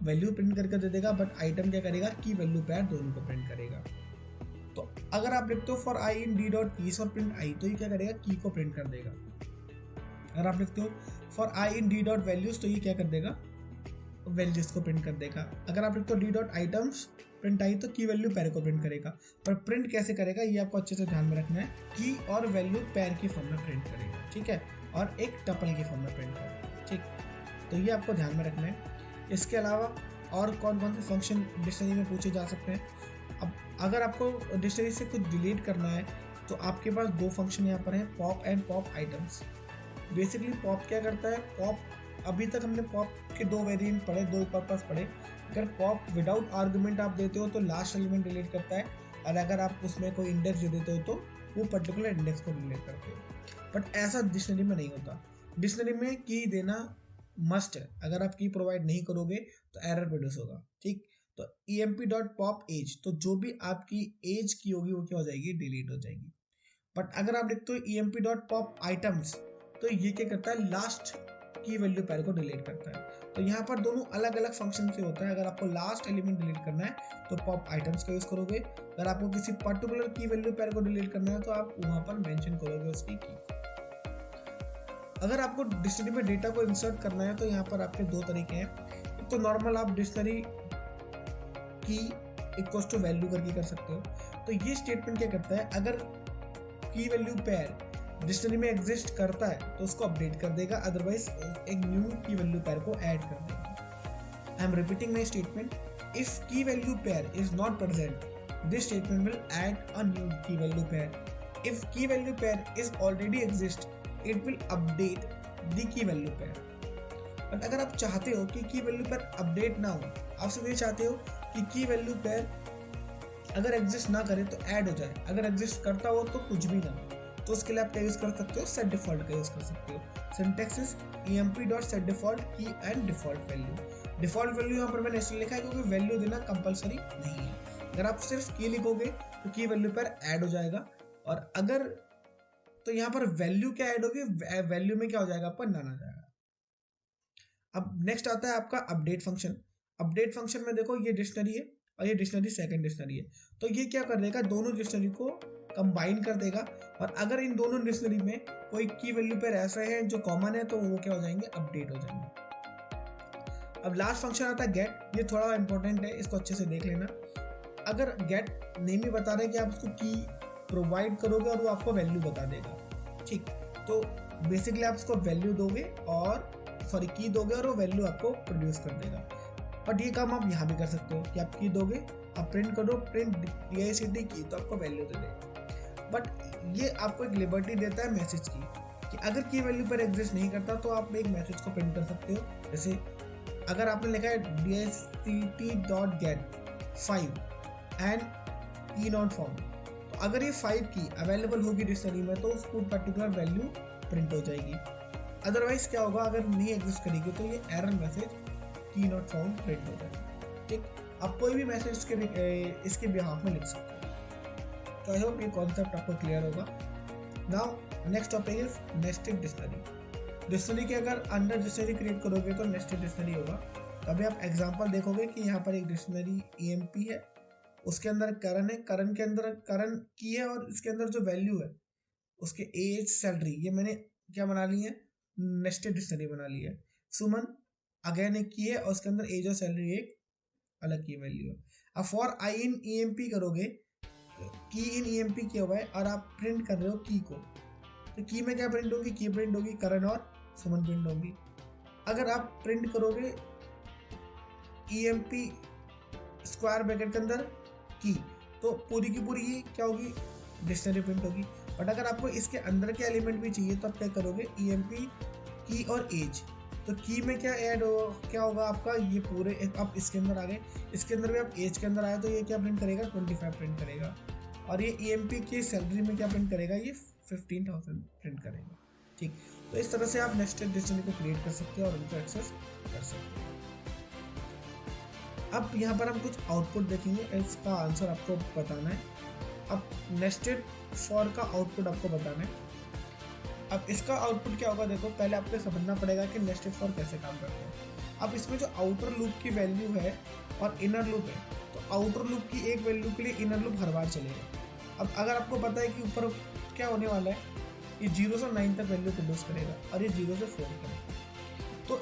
Speaker 1: वैल्यू प्रिंट करके दे देगा, बट आइटम क्या करेगा, की वैल्यू पेयर दोनों को प्रिंट करेगा। तो अगर आप लिखते हो फॉर आई इन D.keys और प्रिंट आई, तो ये क्या करेगा, की को प्रिंट कर देगा। अगर आप लिखते हो फॉर आई इन D.values, तो ये क्या कर देगा, वैल्यूज को प्रिंट कर देगा। अगर आप लिखते हो D.items प्रिंट आई, तो की वैल्यू पेयर को प्रिंट करेगा। पर प्रिंट कैसे करेगा ये आपको अच्छे से ध्यान में रखना है, की और वैल्यू पेयर की फॉर्म में प्रिंट करेगा, ठीक है, और एक टपल की फॉर्म में प्रिंट करेगा। ठीक, तो ये आपको ध्यान में रखना है। इसके अलावा और कौन कौन से फंक्शन डिक्शनरी में पूछे जा सकते हैं। अब अगर आपको डिक्शनरी से कुछ डिलीट करना है तो आपके पास 2 फंक्शन यहाँ पर हैं, pop and pop items. Basically pop क्या करता है, पॉप, अभी तक हमने पॉप के 2 वेरिएंट पढ़े, 2 पर्पस पढ़े। अगर पॉप विदाउट आर्गुमेंट आप देते हो तो लास्ट एलिमेंट डिलीट करता है, और अगर आप उसमें कोई इंडेक्स दे देते हो तो वो पर्टिकुलर इंडेक्स को डिलीट करते हो। बट ऐसा डिक्शनरी में नहीं होता। डिक्शनरी में की देना मस्ट है, अगर आप की प्रोवाइड नहीं करोगे तो एरर प्रोड्यूस होगा। ठीक, तो emp.popAge, तो जो भी आपकी एज की होगी वो क्या हो जाएगी, डिलीट हो जाएगी। बट अगर आप लिखते हो emp.popItems, तो ये क्या करता है, लास्ट की वैल्यू पेयर को डिलीट करता है। तो यहाँ पर दोनों अलग अलग फंक्शन से होता है। अगर आपको लास्ट एलिमेंट डिलीट करना है तो पॉप आइटम्स का यूज करोगे, अगर आपको किसी पर्टिकुलर की वैल्यू पेयर को डिलीट करना है तो आप वहां पर मेंशन करोगे उसकी की। अगर आपको डिक्शनरी में डेटा को इंसर्ट करना है तो यहाँ पर आपके 2 तरीके हैं। तो नॉर्मल आप डिक्शनरी की इक्वल्स टू वैल्यू करके कर सकते हो। तो ये स्टेटमेंट क्या करता है, अगर की वैल्यू पेयर डिक्शनरी में एग्जिस्ट करता है तो उसको अपडेट कर देगा, अदरवाइज एक न्यू की वैल्यू पेयर को ऐड कर देगा। I am repeating my statement, If key value pair is not present, this statement will add a new key value pair. If key value pair is already exist, it will update the key value pair. और अगर आप चाहते हो कि की value pair update ना हो, आप सिर्फ ये चाहते हो कि की वैल्यू पेयर अगर एग्जिस्ट ना करे तो ऐड हो जाए, अगर एग्जिस्ट करता हो तो कुछ भी ना हो, तो उसके लिए आप क्या यूज कर सकते हो, सेट डिफॉल्ट का यूज कर सकते हो। सिंटैक्स इज emp.setDefault की and default value. Default value यहाँ पर मैंने इसलिए लिखा है क्योंकि वैल्यू देना कंपलसरी नहीं है। अगर आप सिर्फ की लिखोगे तो की वैल्यू पर ऐड हो जाएगा, और अगर तो यहाँ पर वैल्यू क्या ऐड होगी, वैल्यू में क्या हो जाएगा, आपका नन आ जाएगा। अब नेक्स्ट आता है आपका अपडेट फंक्शन। अपडेट फंक्शन में देखो ये डिक्शनरी है और ये डिक्शनरी सेकंड डिक्शनरी है, तो ये क्या कर देगा, दोनों डिक्शनरी को कंबाइन कर देगा, और अगर इन दोनों डिक्शनरी में कोई की वैल्यू पेयर ऐसे हैं जो कॉमन है तो वो क्या हो जाएंगे, अपडेट हो जाएंगे। अब लास्ट फंक्शन आता है गेट। ये थोड़ा इंपॉर्टेंट है, इसको अच्छे से देख लेना। अगर गेट नेम ही बता रहे हैं कि आप उसको की प्रोवाइड करोगे और वो आपको वैल्यू बता देगा, ठीक। तो बेसिकली आप उसको वैल्यू दोगे और सॉरी की दोगे और वो वैल्यू आपको प्रोड्यूस कर देगा। बट ये काम आप यहाँ भी कर सकते हो कि आप की दोगे, आप प्रिंट करो, प्रिंट DICT की, तो आपको वैल्यू दे देगा। बट ये आपको एक लिबर्टी देता है मैसेज की, कि अगर की वैल्यू पर एग्जिस्ट नहीं करता तो आप एक मैसेज को प्रिंट कर सकते हो। जैसे अगर आपने लिखा है DICT.get 5 एंड की नॉट फाउंड, तो अगर ये 5 की अवेलेबल होगी डिक्शनरी में तो उसको पर्टिकुलर वैल्यू प्रिंट हो जाएगी। अदरवाइज क्या होगा, अगर नहीं एग्जिस्ट करेगी तो ये एरर मैसेज की नॉट फाउंड प्रिंट हो जाएगा, ठीक। आप कोई भी मैसेज इसके बिहाफ में लिख सकते हो। तो आई होप ये कॉन्सेप्ट आपको क्लियर होगा। Now next topic is nested dictionary. Dictionary के अगर अंडर डिक्शनरी क्रिएट करोगे तो नेस्टेड डिक्शनरी होगा। अभी आप एग्जांपल देखोगे कि यहाँ पर एक डिक्शनरी EMP है, उसके अंदर करण है, करण के अंदर करण की है, और इसके अंदर जो वैल्यू है उसके एज सैलरी, ये मैंने क्या बना ली है, नेस्टेड डिक्शनरी बना ली है। सुमन अगेन एक की है और उसके अंदर एज और सैलरी एक अलग की वैल्यू है। अब फॉर आई इन EMP करोगे, की इन EMP किया हुआ है और आप प्रिंट कर रहे हो की को, तो की में क्या प्रिंट होगी, की प्रिंट होगी, करण और सुमन प्रिंट होगी। अगर आप प्रिंट करोगे EMP स्क्वायर ब्रैकेट के अंदर की, तो पूरी की पूरी ये क्या होगी, डिक्शनरी प्रिंट होगी। बट अगर आपको इसके अंदर के एलिमेंट भी चाहिए तो आप क्या करोगे, EMP की और एज, तो की में क्या ऐड हो, क्या होगा आपका, ये पूरे आप इसके अंदर आ गए, इसके अंदर भी आप एज के अंदर आए तो ये क्या प्रिंट करेगा, 25 प्रिंट करेगा, और ये EMP की सैलरी में क्या प्रिंट करेगा, ये 15,000 प्रिंट करेगा, ठीक। तो इस तरह से आप नेस्टेड डिक्शनरी को क्रिएट कर सकते हो और उनको एक्सेस कर सकते हो। अब यहाँ पर हम कुछ आउटपुट देखेंगे, इसका आंसर आपको बताना है। अब नेस्टेड फॉर का आउटपुट आपको बताना है। अब इसका आउटपुट क्या होगा, देखो पहले आपको समझना पड़ेगा कि नेस्टेड फॉर कैसे काम करता है। अब इसमें जो आउटर लूप की वैल्यू है और इनर लूप है, तो आउटर लूप की एक वैल्यू के लिए इनर लूप हर बार चलेगा। अब अगर आपको पता है कि ऊपर क्या होने वाला है, ये 0 से 9 तक वैल्यू प्रोड्यूस करेगा और ये 0 से 4 करेगा, तो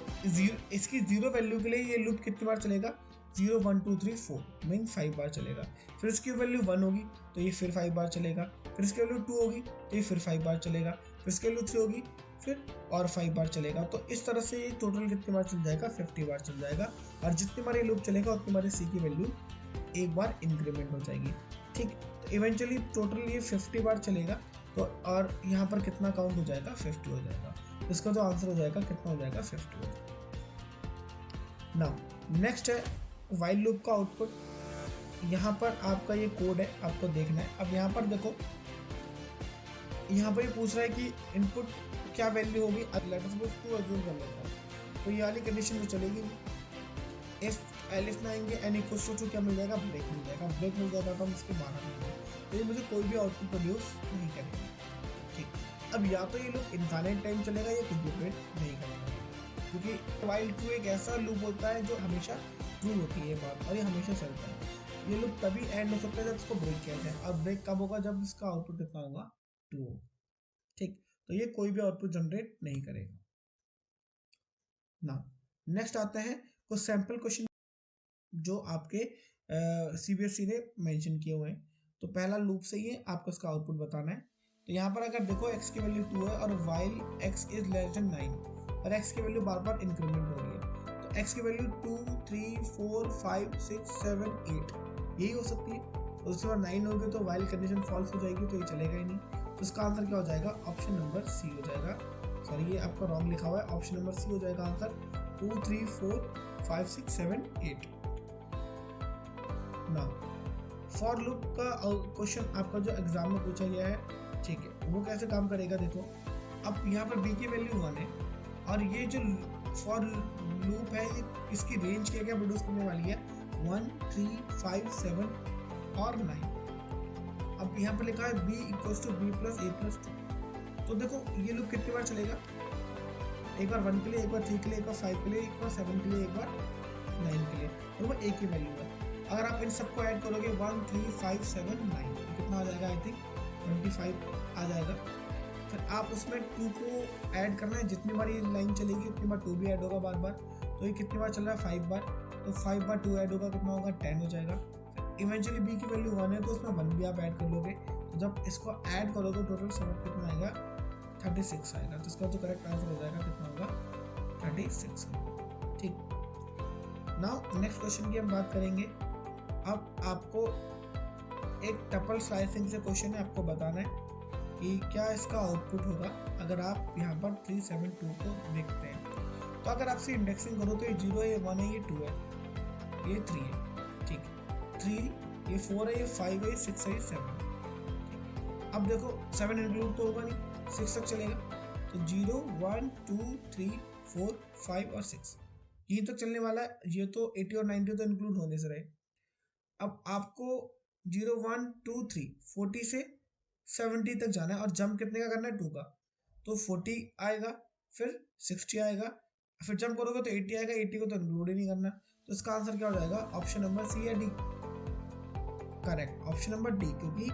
Speaker 1: इसकी 0 वैल्यू के लिए ये लूप कितनी बार चलेगा, 0 1 2 3 4 मीन 5 बार चलेगा। फिर इसकी वैल्यू 1 होगी तो ये फिर 5 बार चलेगा, फिर इसकी वैल्यू 2 होगी तो ये फिर 5 बार चलेगा, फिर इसकी वैल्यू 3 होगी फिर और 5 बार चलेगा। तो इस तरह से ये टोटल कितनी बार चल जाएगा, 50 बार चल जाएगा, और जितनी बार ये लूप चलेगा उतनी बार सी की वैल्यू एक बार इंक्रीमेंट हो जाएगी, ठीक। तो इवेंचुअली टोटल ये 50 बार चलेगा, तो और यहाँ पर कितना काउंट हो जाएगा, 50 हो जाएगा। इसका जो आंसर हो जाएगा कितना हो जाएगा, 50 हो जाएगा। नाउ नेक्स्ट है वाइल लूप का आउटपुट। यहाँ पर आपका ये कोड है, आपको देखना है। अब यहाँ पर देखो, यहाँ पर ये पूछ रहा है कि इनपुट क्या वैल्यू होगी, लेटर सपोज 2 अज्यूम कर लेता है, तो ये वाली कंडीशन तो चलेगी नहीं। इफ एलिफ ना आएंगे एन इक्वल्स टू क्या मिल जाएगा, ब्रेक मिल जाएगा। ब्रेक मिल जाएगा तो हम इसके बाहर मिल जाएगा, तो ये मुझे कोई भी आउटपुट प्रोड्यूस नहीं करेगा, ठीक। अब या तो ये लूप इनफाइनाइट टाइम चलेगा या कुछ भी प्रिंट नहीं करेगा, क्योंकि वाइल ट्रू एक ऐसा लूप होता है जो हमेशा ट्रू होती है बात, और ये हमेशा चलता है। ये लूप तभी एंड हो सकता है जब इसको ब्रेक किया जाए, और ब्रेक कब होगा, जब इसका आउटपुट कितना होगा, 2 होगा, ठीक। तो ये कोई भी आउटपुट जनरेट नहीं करेगा। नाउ नेक्स्ट आता है कुछ सैंपल क्वेश्चन जो आपके CBSE ने मेंशन किए हुए हैं। तो पहला लूप से ही आपको इसका आउटपुट बताना है। तो यहाँ पर अगर देखो x की वैल्यू 2 है और while x is less than 9 और x की वैल्यू बार बार इंक्रीमेंट हो रही है, तो x की वैल्यू 2, 3, 4, 5, 6, 7, 8 यही हो सकती है। तो उसके बाद 9 होगी तो वाइल कंडीशन फॉल्स हो जाएगी, तो ये चलेगा ही नहीं। तो इसका आंसर क्या हो जाएगा? ऑप्शन नंबर सी हो जाएगा। सॉरी, ये आपका रॉन्ग लिखा हुआ है, ऑप्शन नंबर सी हो जाएगा आंसर। 2, 3, 4, 5, 6, 7, 8। ना फॉर लूप का क्वेश्चन आपका जो एग्जाम में पूछा गया है, ठीक है, वो कैसे काम करेगा देखो। अब यहाँ पर b की वैल्यू 1 है और ये जो फॉर लूप है ये इसकी रेंज क्या क्या प्रोड्यूस करने वाली है? 1, 3, 5, 7 और 9। अब यहाँ पर लिखा है b equals to b plus a plus 2। तो देखो ये लूप कितनी बार चलेगा? एक बार 1 के लिए, एक बार 3 के लिए, एक बार 5 के लिए, एक बार 7 के लिए, एक बार 9 के लिए। और वो a की वैल्यू है। अगर आप इन सबको ऐड करोगे 1, 3, 5, 7, 9 तो कितना आ जाएगा? आई थिंक 25 आ जाएगा। फिर आप उसमें 2 को ऐड करना है, जितनी बार ये लाइन चलेगी उतनी बार 2 भी ऐड होगा बार बार। तो ये कितनी बार चल रहा है? 5 बार। तो 5 बार 2 ऐड होगा, कितना होगा? 10 हो जाएगा। इवेंचुअली b की वैल्यू 1 है तो उसमें 1 भी आप ऐड कर लोगे। तो जब इसको ऐड करोगे टोटल सब कितना आएगा? 36 आएगा। तो इसका जो करेक्ट आंसर हो जाएगा कितना होगा? 36। ठीक। नाउ नेक्स्ट क्वेश्चन की हम बात करेंगे। अब आपको एक टपल स्लाइसिंग से क्वेश्चन है, आपको बताना है कि क्या इसका आउटपुट होगा अगर आप यहाँ पर 372 को देखते हैं। तो अगर आपसे इंडेक्सिंग करो तो ये 0 है, ये 1 है, ये 2 है, ये 3 है। ठीक, 3, ये 4 है, ये 5 है, ये 6 है, ये 7। अब देखो 7 इंक्लूड तो होगा नहीं, 6 तक चलेगा। तो 0, 1, 2, 3, 4, 5 और 6 ये तक चलने वाला है। ये तो 80 और 90 तो इंक्लूड होने से रहे। अब आपको 0, 1, 2, 3, 40 से 70 तक जाना है और जंप कितने का करना है? 2 का। तो 40 आएगा, फिर 60 आएगा, फिर जंप करोगे तो 80 आएगा। 80 को तो इंक्लूड ही नहीं करना। तो इसका आंसर क्या हो जाएगा? ऑप्शन नंबर सी या D? Correct, option number D. क्योंकि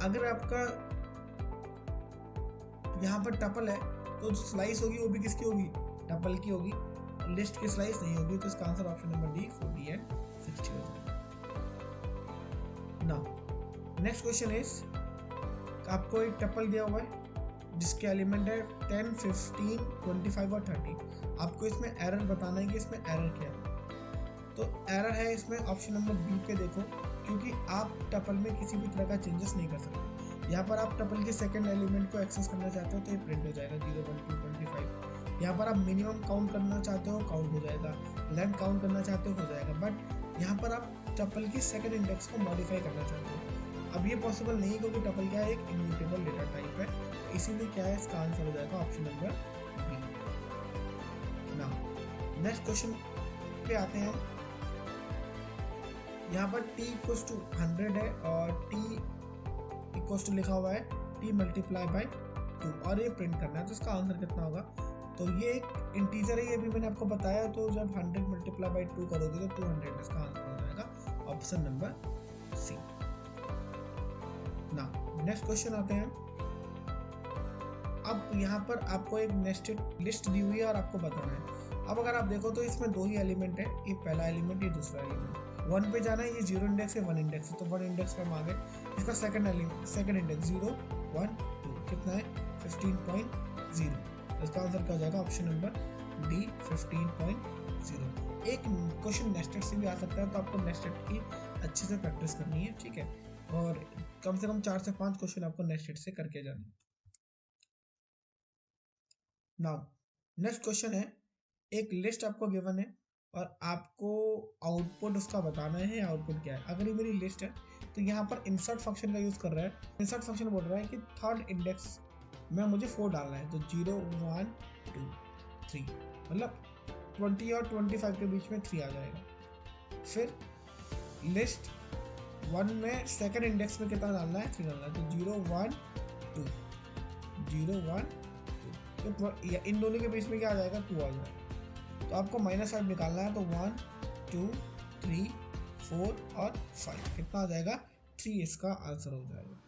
Speaker 1: अगर आपका यहाँ पर टपल है तो स्लाइस होगी वो भी किसकी होगी? टपल की होगी, लिस्ट की स्लाइस नहीं होगी। तो इसका answer option number D 40 and 60 हो जाएगा। नाउ नेक्स्ट क्वेश्चन इज, आपको एक टपल दिया हुआ है जिसके एलिमेंट है 10, 15, 25 और 30। आपको इसमें एरर बताना है कि इसमें एरर क्या है। तो एरर है इसमें ऑप्शन नंबर बी पे देखो, क्योंकि आप टपल में किसी भी तरह का चेंजेस नहीं कर सकते। यहाँ पर आप टपल के सेकंड एलिमेंट को एक्सेस करना चाहते हो तो ये प्रिंट हो जाएगा 0, 1, 2, 25। यहाँ पर आप मिनिमम काउंट करना चाहते हो, काउंट हो जाएगा। लेंथ काउंट करना चाहते हो जाएगा। बट यहाँ पर आप टपल की सेकंड इंडेक्स को मॉडिफाई करना चाहते हो। अब ये पॉसिबल नहीं, क्योंकि टपल क्या है? एक इम्यूटेबल डेटा टाइप है। तो इसीलिए क्या है? इसका आंसर हो जाएगा option number B. Now next question पे आते हैं। यहाँ पर t इक्वल्स टू 100 है और t इक्वल्स टू लिखा हुआ है t मल्टीप्लाई बाय 2 और ये प्रिंट करना है। तो इसका आंसर कितना होगा? तो ये एक इंटीजर है, ये भी मैंने आपको बताया। तो जब 100 मल्टीप्लाई बाय 2 करोगे तो 200, इसका आंसर हो जाएगा ऑप्शन नंबर सी। ना नेक्स्ट क्वेश्चन आते हैं। अब यहाँ पर आपको एक नेस्टेड लिस्ट दी हुई है और आपको बताना है। अब अगर आप देखो तो इसमें 2 ही एलिमेंट है, ये पहला एलिमेंट, ये दूसरा एलिमेंट। 1 पे जाना है, ये 0 इंडेक्स है, 1 इंडेक्स है, तो 1 इंडेक्स पे हम आ गए। इसका सेकंड इंडेक्स 0, 1, 2 कितना है? 15.0। इसका आंसर क्या हो जाएगा? Option number D 15.0। एक क्वेश्चन नेस्टेड से भी आ सकता है, तो आपको नेस्टेड की अच्छे से प्रैक्टिस करनी है। ठीक है, और कम से कम 4 से 5 क्वेश्चन आपको नेस्टेड से करके जाने। नाउ नेक्स्ट क्वेश्चन है, एक लिस्ट आपको गिवन है और आपको आउटपुट उसका बताना है। आउटपुट क्या है? अगर ये मेरी लिस्ट है तो यहाँ पर इंसर्ट फंक्शन का यूज कर रहा है। इंसर्ट फंक्शन बोल रहा है कि थर्ड इंडेक्स में मुझे 4 डालना है। तो 0, 1, 2, 3 मतलब 20 और 25 के बीच में 3 आ जाएगा। फिर लिस्ट 1 में सेकंड इंडेक्स में कितना डालना है? 3 डालना है। तो 0, 1, 2, 0, 1, 2। तो इन दोनों के बीच में क्या आ जाएगा? 2 आ जाएगा। तो आपको -5 निकालना है। तो 1, 2, 3, 4 और 5 कितना आ जाएगा? 3 इसका आंसर हो जाएगा।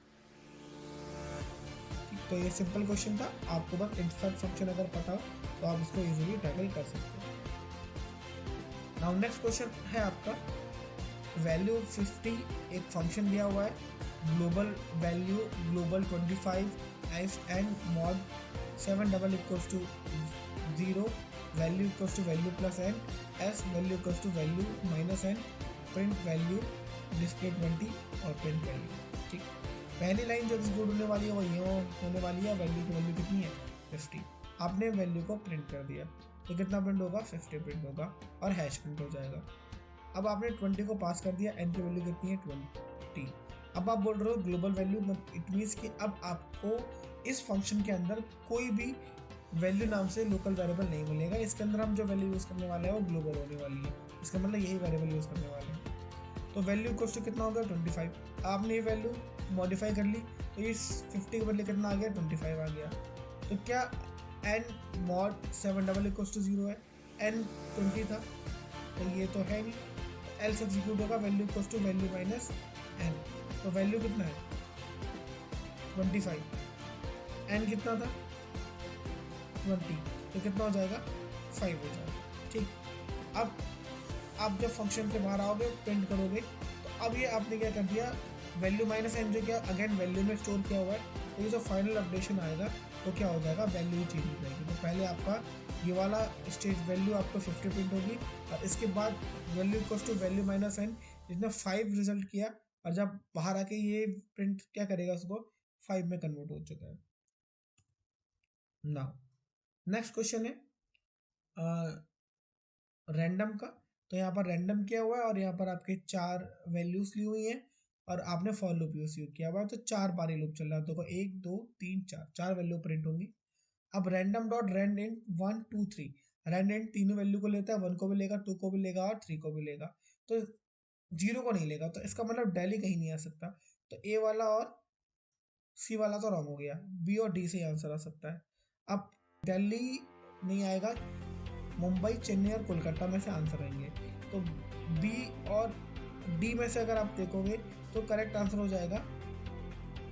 Speaker 1: तो ये सिंपल क्वेश्चन था। आपको बस इंसर्ट फंक्शन अगर पता हो तो आप इसको इजीली टैकल कर सकते हो। नाउ नेक्स्ट क्वेश्चन है आपका वैल्यू 50। एक फंक्शन दिया हुआ है global value global 25 if n mod 7 double equals to 0 value equals to value plus n, else value equals to value minus n, print value display 20 और प्रिंट वैल्यू। ठीक, पहली line जो एग्जीक्यूट होने वाली है वो ये होने वाली है, वैल्यू की वैल्यू कितनी है 50। आपने वैल्यू को प्रिंट कर दिया तो कितना प्रिंट होगा 50 प्रिंट होगा और हैश प्रिंट हो जाएगा। अब आपने 20 को पास कर दिया, एन की वैल्यू कितनी है 20। अब आप बोल रहे हो ग्लोबल वैल्यू, इट मीन्स कि अब आपको इस फंक्शन के अंदर कोई भी वैल्यू नाम से लोकल वेरिएबल नहीं मिलेगा। इसके अंदर हम जो वैल्यू यूज़ करने वाले हैं वो ग्लोबल होने वाली है, इसका मतलब यही वेरिएबल यूज़ करने वाले हैं। तो वैल्यू इक्वल्स टू कितना हो गया 25। आपने ये वैल्यू मॉडिफाई कर ली तो ये 50 के बदले कितना आ गया 25 आ गया। तो क्या n mod 7 double equals to 0 है, n 20 था तो ये तो है नहीं, एल्स एग्जीक्यूट होगा value equals to value minus n। तो वैल्यू कितना है 25, n कितना था 20, तो कितना हो जाएगा 5 हो जाएगा। ठीक, अब आप जब फंक्शन के बाहर आओगे प्रिंट करोगे तो अब ये आपने क्या कर दिया, वैल्यू माइनस एन जो क्या अगेन वैल्यू में स्टोर किया हुआ है, तो ये जो फाइनल अपडेशन आएगा तो क्या हो जाएगा वैल्यू चेंज हो जाएगी। तो पहले आपका ये वाला स्टेज वैल्यू आपको 50 प्रिंट होगी और इसके बाद value equals to value minus n, जिसने 5 रिजल्ट किया और जब बाहर आके ये प्रिंट क्या करेगा उसको 5 में कन्वर्ट हो चुका है। नाउ नेक्स्ट क्वेश्चन है रैंडम का। तो यहाँ पर रैंडम किया हुआ है और यहाँ पर आपके 4 वैल्यूज ली हुई हैं और आपने फॉर लूप यूज किया हुआ है, तो 4 बार लूप चल रहा है। तो 1 2 3 4 वैल्यू प्रिंट होंगी। अब random dot rand int 1 2 3, rand int तीनों वैल्यू को लेता है, 1 को भी लेगा, 2 को भी लेगा और 3 को भी लेगा, तो 0 को नहीं लेगा। तो इसका मतलब डेली कहीं नहीं आ सकता, तो ए वाला और सी वाला तो रॉन्ग हो गया, बी और डी से आंसर आ सकता है। अब दिल्ली नहीं आएगा, मुंबई चेन्नई और कोलकाता में से आंसर आएंगे। तो बी और डी में से अगर आप देखोगे तो करेक्ट आंसर हो जाएगा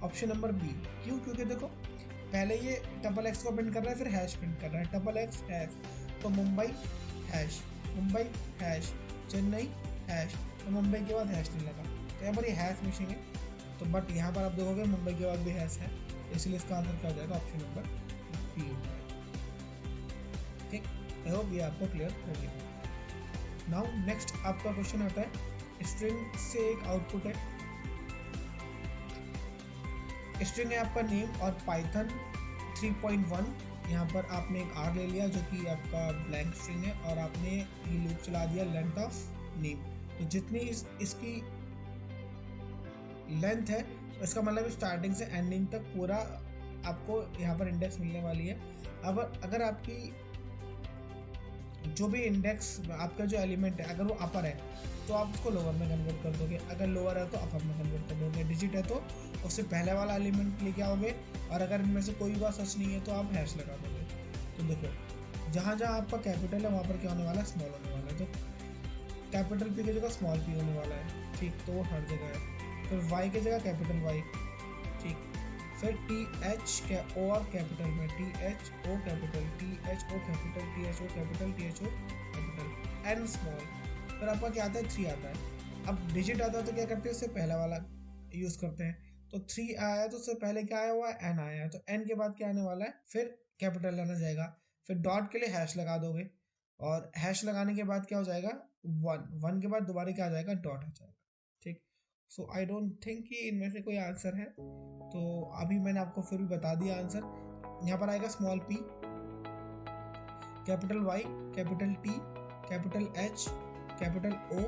Speaker 1: ऑप्शन नंबर बी। क्यों? क्योंकि देखो पहले ये डबल एक्स को प्रिंट कर रहा है, फिर हैश प्रिंट कर रहा है, डबल एक्स हैश, तो मुंबई हैश चेन्नई हैश, तो मुंबई के बाद हैश नहीं लगा, तो यहाँ पर ये हैश मिसिंग है। तो बट यहाँ पर आप देखोगे मुंबई के बाद भी हैश है, इसलिए इसका आंसर क्या हो जाएगा ऑप्शन नंबर बी। ठीक, आई होप ये आपको क्लियर हो गया। नाउ नेक्स्ट आपका क्वेश्चन आता है स्ट्रिंग से एक आउटपुट है, स्ट्रिंग है आपका नेम और पाइथन 3.1, यहाँ पर आपने एक आर ले लिया जो कि आपका ब्लैंक स्ट्रिंग है और आपने ये लूप चला दिया लेंथ ऑफ नेम। तो जितनी इसकी लेंथ है इसका मतलब स्टार्टिंग से एंडिंग तक पूरा आपको यहाँ पर इंडेक्स मिलने वाली है। अब अगर आपकी जो भी इंडेक्स आपका जो एलिमेंट है अगर वो अपर है तो आप उसको लोअर में कन्वर्ट कर दोगे, अगर लोअर है तो अपर में कन्वर्ट कर दोगे, डिजिट है तो उससे पहले वाला एलिमेंट लेके आओगे, और अगर इनमें से कोई बात सच नहीं है तो आप हैश लगा दोगे। तो देखो जहाँ जहाँ आपका कैपिटल है वहाँ पर क्या होने वाला है स्मॉल होने वाला है, तो कैपिटल पी की जगह स्मॉल पी होने वाला है। ठीक, तो वो हर जगह है। फिर वाई की जगह कैपिटल वाई, ठीक, फिर टी एच ओ और कैपिटल में T H O capital, T H O capital, T H O capital, T H O capital, N small, फिर आपका क्या आता है 3 आता है। अब डिजिट आता है तो क्या करते हैं उससे पहला वाला यूज करते हैं, तो 3 आया तो उससे पहले क्या आया हुआ है एन आया है, तो एन के बाद क्या आने वाला है फिर कैपिटल लेना जाएगा, फिर डॉट के लिए हैश लगा दोगे और हैश लगाने के बाद क्या हो जाएगा 1 के बाद दोबारा क्या आ जाएगा डॉट आ जाएगा। ठीक, सो आई डोंट थिंक कि इनमें से कोई आंसर है, तो अभी मैंने आपको फिर भी बता दिया आंसर। यहाँ पर आएगा small P, capital Y, capital T, capital H, capital O,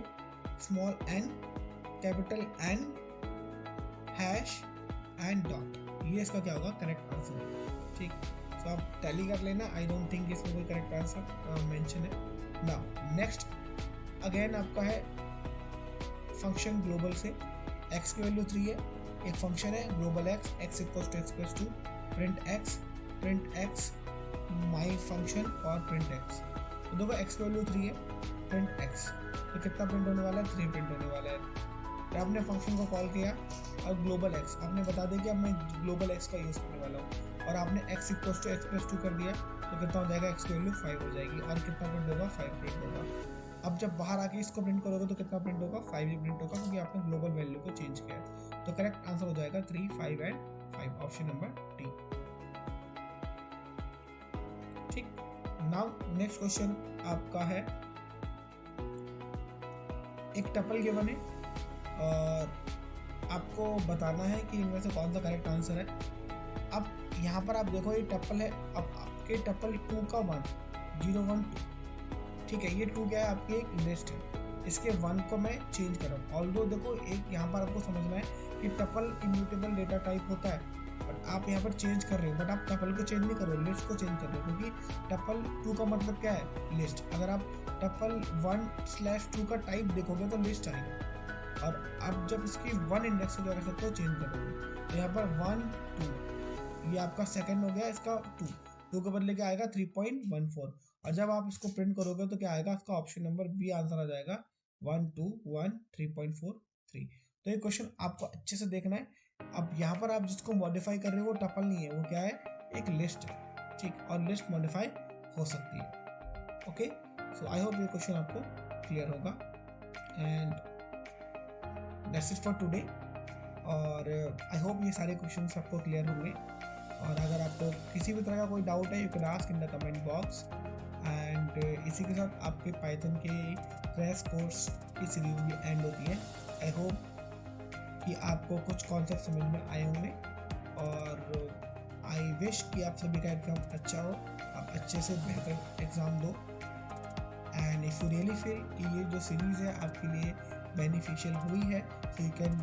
Speaker 1: small N, capital N, hash and dot, ये इसका क्या होगा करेक्ट आंसर। ठीक, तो आप टैली कर लेना, आई डोंट थिंक इसमें कोई करेक्ट आंसर मेंशन है। नाउ नेक्स्ट अगेन आपका है फंक्शन ग्लोबल से, x की वैल्यू 3 है, एक फंक्शन है global x, x equals to x plus 2, print x my function और प्रिंट x। तो देखो x की वैल्यू 3 है, प्रिंट x, तो कितना प्रिंट होने वाला है 3 प्रिंट होने वाला है। तो आपने फंक्शन को कॉल किया और ग्लोबल x आपने बता दिया कि अब मैं ग्लोबल x का यूज़ करने वाला हूँ और आपने x equals to x plus 2 कर दिया, तो कितना हो जाएगा x की वैल्यू 5 हो जाएगी और कितना प्रिंट होगा 5 प्रिंट होगा। अब जब बाहर आके इसको प्रिंट करोगे तो कितना प्रिंट होगा 5 ही प्रिंट होगा, क्योंकि आपने ग्लोबल वैल्यू को चेंज किया है। तो करेक्ट आंसर हो जाएगा 3 5 एंड 5, ऑप्शन नंबर डी। ठीक, नाउ नेक्स्ट क्वेश्चन आपका है, एक टपल गिवन है और आपको बताना है कि इनमें से कौन सा करेक्ट आंसर है। अब यहाँ पर आप देखो ये टपल है, अब आपके टपल 2 का 1 0 1 2, ठीक है, ये 2 क्या है आपकी एक लिस्ट है, इसके 1 को मैं चेंज कर रहा हूँ। ऑल्दो देखो एक यहाँ पर आपको समझना है कि टपल इम्यूटेबल डेटा टाइप होता है, बट आप यहाँ पर चेंज कर रहे हो, बट आप टपल को चेंज नहीं कर रहे हो, लिस्ट को चेंज कर रहे हो, क्योंकि टपल 2 का मतलब क्या है, लिस्ट। अगर आप टपल 1/2 का टाइप देखोगे तो लिस्ट आएगा, और अब जब इसकी 1 इंडेक्स हो जाएगा तो चेंज करोगे, तो यहाँ पर 1 2 ये आपका सेकंड हो गया, इसका 2 के बदले क्या आएगा 3.14, और जब आप इसको प्रिंट करोगे तो क्या आएगा, इसका ऑप्शन नंबर बी आंसर आ जाएगा 1 2 1 3.43। तो ये क्वेश्चन आपको अच्छे से देखना है। अब यहाँ पर आप जिसको मॉडिफाई कर रहे हो वो टपल नहीं है, वो क्या है, एक लिस्ट है, ठीक, और लिस्ट मॉडिफाई हो सकती है। ओके, सो आई होप ये क्वेश्चन आपको क्लियर होगा, and that's it for today. और आई होप ये सारे क्वेश्चंस आपको क्लियर होंगे, और अगर आपको किसी भी तरह का कोई डाउट है you can ask in the comment box. And इसी के साथ आपके पाइथन के क्रैश कोर्स की सीरीज भी एंड होती है। आई होप कि आपको कुछ कॉन्सेप्ट समझ में आए होंगे, और आई विश कि आप सभी का एग्ज़ाम अच्छा हो, आप अच्छे से बेहतर एग्ज़ाम दो। And if you really feel कि ये जो सीरीज़ है आपके लिए बेनिफिशियल हुई है, so you can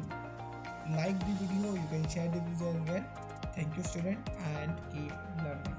Speaker 1: like the video, you can share the video as well. Thank you student and keep learning.